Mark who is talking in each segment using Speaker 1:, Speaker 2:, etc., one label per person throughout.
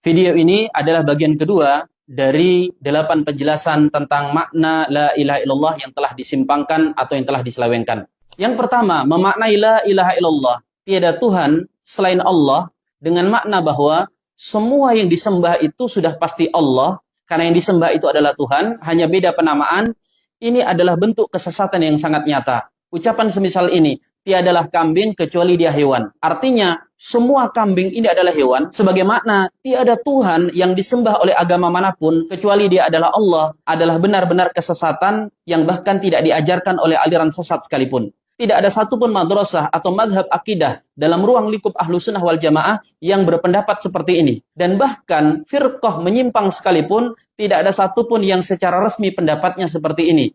Speaker 1: Video ini adalah bagian kedua dari 8 penjelasan tentang makna la ilaha illallah yang telah disimpangkan atau yang telah diselewengkan. Yang pertama, memaknai la ilaha illallah, tiada Tuhan selain Allah, dengan makna bahwa semua yang disembah itu sudah pasti Allah, karena yang disembah itu adalah Tuhan, hanya beda penamaan. Ini adalah bentuk kesesatan yang sangat nyata. Ucapan semisal ini, tiadalah kambing kecuali dia hewan. Artinya, semua kambing ini adalah hewan, sebagai makna tiada Tuhan yang disembah oleh agama manapun, kecuali dia adalah Allah, adalah benar-benar kesesatan yang bahkan tidak diajarkan oleh aliran sesat sekalipun. Tidak ada satupun madrasah atau madhab akidah dalam ruang lingkup ahlu sunnah wal jamaah yang berpendapat seperti ini. Dan bahkan firqah menyimpang sekalipun, tidak ada satupun yang secara resmi pendapatnya seperti ini.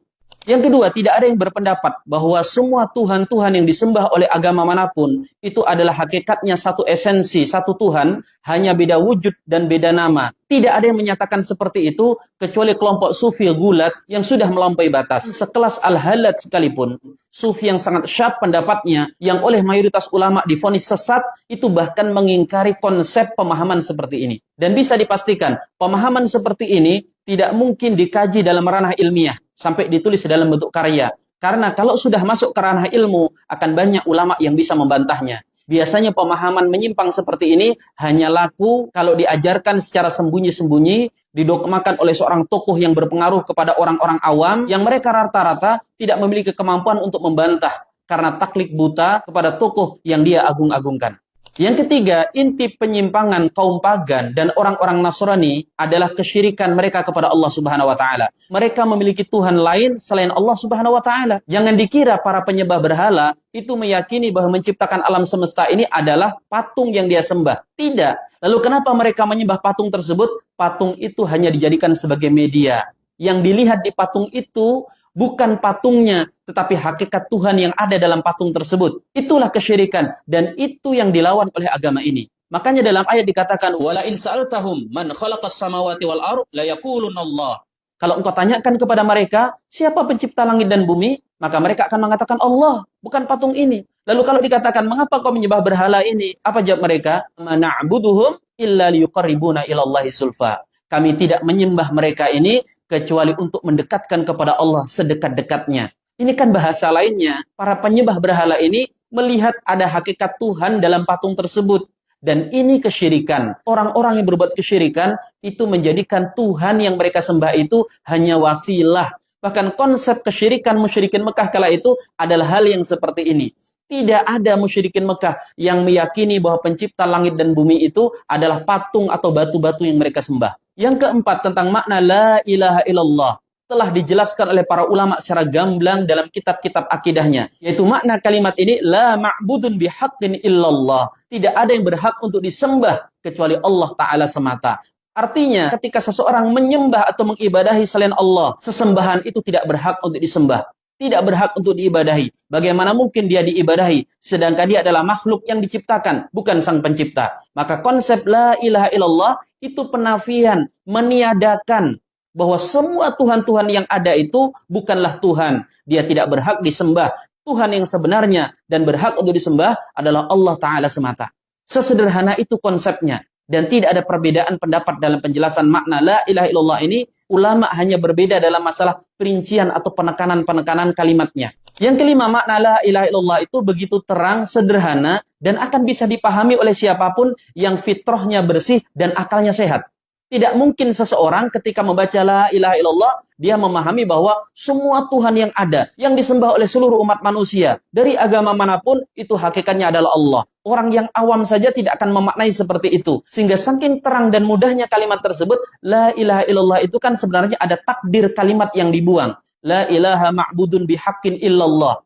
Speaker 1: Yang kedua, tidak ada yang berpendapat bahwa semua Tuhan-Tuhan yang disembah oleh agama manapun itu adalah hakikatnya satu esensi, satu Tuhan, hanya beda wujud dan beda nama. Tidak ada yang menyatakan seperti itu kecuali kelompok sufi gulat yang sudah melampaui batas. Sekelas Al-Halad sekalipun, sufi yang sangat syad pendapatnya, yang oleh mayoritas ulama divonis sesat, itu bahkan mengingkari konsep pemahaman seperti ini. Dan bisa dipastikan, pemahaman seperti ini tidak mungkin dikaji dalam ranah ilmiah sampai ditulis dalam bentuk karya. Karena kalau sudah masuk ke ranah ilmu, akan banyak ulama yang bisa membantahnya. Biasanya pemahaman menyimpang seperti ini hanya laku kalau diajarkan secara sembunyi-sembunyi, didogmakan oleh seorang tokoh yang berpengaruh kepada orang-orang awam, yang mereka rata-rata tidak memiliki kemampuan untuk membantah karena taklid buta kepada tokoh yang dia agung-agungkan. Yang ketiga, inti penyimpangan kaum pagan dan orang-orang Nasrani adalah kesyirikan mereka kepada Allah Subhanahu wa taala. Mereka memiliki Tuhan lain selain Allah Subhanahu wa taala. Jangan dikira para penyembah berhala itu meyakini bahwa menciptakan alam semesta ini adalah patung yang dia sembah. Tidak. Lalu kenapa mereka menyembah patung tersebut? Patung itu hanya dijadikan sebagai media. Yang dilihat di patung itu bukan patungnya, tetapi hakikat Tuhan yang ada dalam patung tersebut. Itulah kesyirikan, dan itu yang dilawan oleh agama ini. Makanya dalam ayat dikatakan, wala in sa'altahum man khalaqas samawati wal ardh la yaquluna Allah. Kalau engkau tanyakan kepada mereka, siapa pencipta langit dan bumi? Maka mereka akan mengatakan Allah, bukan patung ini. Lalu kalau dikatakan, mengapa kau menyembah berhala ini? Apa jawab mereka? Ma na'buduhum illa liyuqarribuna ilallahi zulfa. Kami tidak menyembah mereka ini kecuali untuk mendekatkan kepada Allah sedekat-dekatnya. Ini kan bahasa lainnya. Para penyembah berhala ini melihat ada hakikat Tuhan dalam patung tersebut. Dan ini kesyirikan. Orang-orang yang berbuat kesyirikan itu menjadikan Tuhan yang mereka sembah itu hanya wasilah. Bahkan konsep kesyirikan musyrikin Mekah kala itu adalah hal yang seperti ini. Tidak ada musyrikin Mekah yang meyakini bahwa pencipta langit dan bumi itu adalah patung atau batu-batu yang mereka sembah. Yang keempat, tentang makna la ilaha illallah, telah dijelaskan oleh para ulama secara gamblang dalam kitab-kitab akidahnya. Yaitu makna kalimat ini, la ma'budun bihaqqin illallah. Tidak ada yang berhak untuk disembah kecuali Allah Ta'ala semata. Artinya, ketika seseorang menyembah atau mengibadahi selain Allah, sesembahan itu tidak berhak untuk disembah. Tidak berhak untuk diibadahi. Bagaimana mungkin dia diibadahi? Sedangkan dia adalah makhluk yang diciptakan, bukan sang pencipta. Maka konsep la ilaha illallah itu penafian, meniadakan bahwa semua Tuhan-Tuhan yang ada itu bukanlah Tuhan. Dia tidak berhak disembah. Tuhan yang sebenarnya dan berhak untuk disembah adalah Allah Ta'ala semata. Sesederhana itu konsepnya. Dan tidak ada perbedaan pendapat dalam penjelasan makna la ilaha illallah ini. Ulama hanya berbeda dalam masalah perincian atau penekanan-penekanan kalimatnya. Yang kelima, makna la ilaha illallah itu begitu terang, sederhana, dan akan bisa dipahami oleh siapapun yang fitrahnya bersih dan akalnya sehat. Tidak mungkin seseorang ketika membaca la ilaha illallah, dia memahami bahwa semua Tuhan yang ada, yang disembah oleh seluruh umat manusia, dari agama manapun, itu hakikatnya adalah Allah. Orang yang awam saja tidak akan memaknai seperti itu. Sehingga saking terang dan mudahnya kalimat tersebut, la ilaha illallah itu kan sebenarnya ada takdir kalimat yang dibuang. La ilaha ma'budun bihaqqin illallah.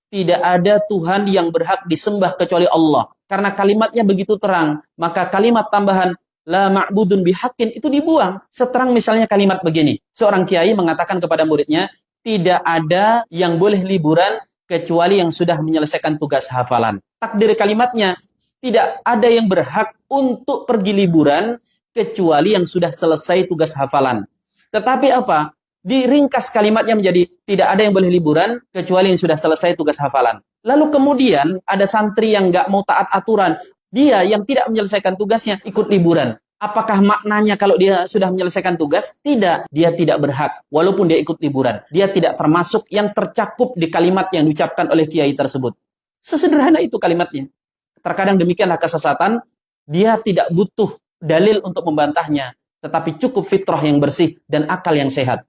Speaker 1: Tidak ada Tuhan yang berhak disembah kecuali Allah. Karena kalimatnya begitu terang, maka kalimat tambahan la ma'budun bihaqqin itu dibuang. Seterang misalnya kalimat begini. Seorang kiai mengatakan kepada muridnya, tidak ada yang boleh liburan kecuali yang sudah menyelesaikan tugas hafalan. Takdir kalimatnya, tidak ada yang berhak untuk pergi liburan kecuali yang sudah selesai tugas hafalan. Tetapi apa? Diringkas kalimatnya menjadi tidak ada yang boleh liburan kecuali yang sudah selesai tugas hafalan. Lalu kemudian ada santri yang nggak mau taat aturan. Dia yang tidak menyelesaikan tugasnya ikut liburan. Apakah maknanya kalau dia sudah menyelesaikan tugas? Tidak, dia tidak berhak. Walaupun dia ikut liburan, dia tidak termasuk yang tercakup di kalimat yang diucapkan oleh kiai tersebut. Sesederhana itu kalimatnya. Terkadang demikianlah kesesatan, dia tidak butuh dalil untuk membantahnya, tetapi cukup fitrah yang bersih dan akal yang sehat.